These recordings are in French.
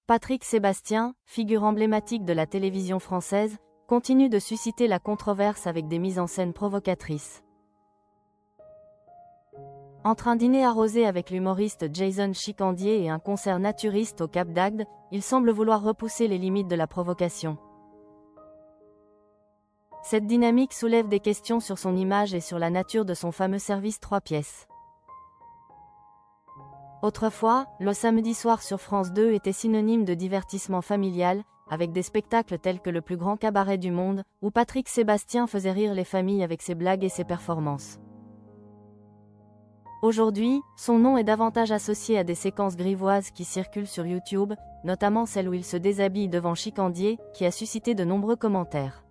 Patrick Sébastien, figure emblématique de la télévision française, continue de susciter la controverse avec des mises en scène provocatrices. Entre un dîner arrosé avec l'humoriste Jason Chicandier et un concert naturiste au Cap d'Agde, il semble vouloir repousser les limites de la provocation. Cette dynamique soulève des questions sur son image et sur la nature de son fameux service 3 pièces. Autrefois, le samedi soir sur France 2 était synonyme de divertissement familial, avec des spectacles tels que Le plus grand cabaret du monde, où Patrick Sébastien faisait rire les familles avec ses blagues et ses performances. Aujourd'hui, son nom est davantage associé à des séquences grivoises qui circulent sur YouTube, notamment celle où il se déshabille devant Chicandier, qui a suscité de nombreux commentaires.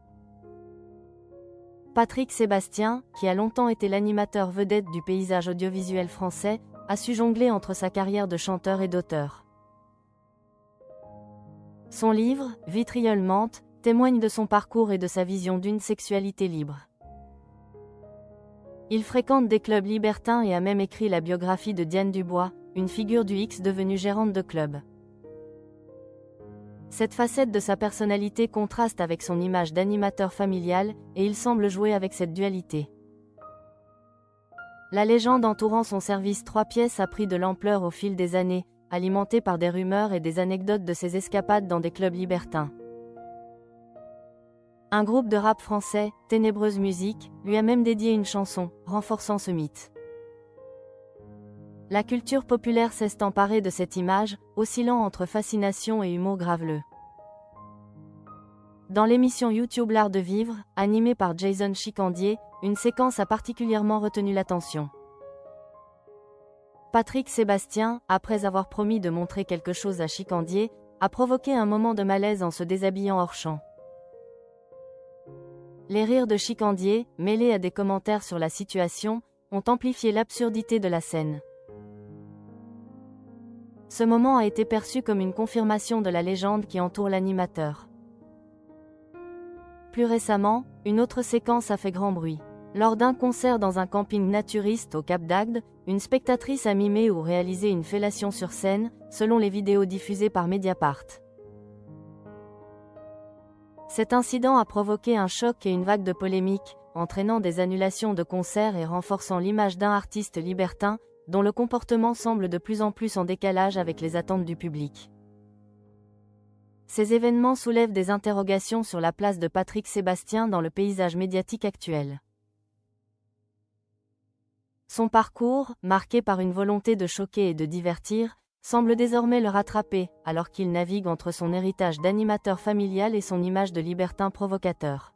Patrick Sébastien, qui a longtemps été l'animateur vedette du paysage audiovisuel français, a su jongler entre sa carrière de chanteur et d'auteur. Son livre, Vitriol Mente, témoigne de son parcours et de sa vision d'une sexualité libre. Il fréquente des clubs libertins et a même écrit la biographie de Diane Dubois, une figure du X devenue gérante de club. Cette facette de sa personnalité contraste avec son image d'animateur familial, et il semble jouer avec cette dualité. La légende entourant son service 3 pièces a pris de l'ampleur au fil des années, alimentée par des rumeurs et des anecdotes de ses escapades dans des clubs libertins. Un groupe de rap français, Ténébreuse Musique, lui a même dédié une chanson, renforçant ce mythe. La culture populaire s'est emparée de cette image, oscillant entre fascination et humour graveleux. Dans l'émission YouTube L'Art de Vivre, animée par Jason Chicandier, une séquence a particulièrement retenu l'attention. Patrick Sébastien, après avoir promis de montrer quelque chose à Chicandier, a provoqué un moment de malaise en se déshabillant hors champ. Les rires de Chicandier, mêlés à des commentaires sur la situation, ont amplifié l'absurdité de la scène. Ce moment a été perçu comme une confirmation de la légende qui entoure l'animateur. Plus récemment, une autre séquence a fait grand bruit. Lors d'un concert dans un camping naturiste au Cap d'Agde, une spectatrice a mimé ou réalisé une fellation sur scène, selon les vidéos diffusées par Mediapart. Cet incident a provoqué un choc et une vague de polémique, entraînant des annulations de concerts et renforçant l'image d'un artiste libertin, dont le comportement semble de plus en plus en décalage avec les attentes du public. Ces événements soulèvent des interrogations sur la place de Patrick Sébastien dans le paysage médiatique actuel. Son parcours, marqué par une volonté de choquer et de divertir, semble désormais le rattraper, alors qu'il navigue entre son héritage d'animateur familial et son image de libertin provocateur.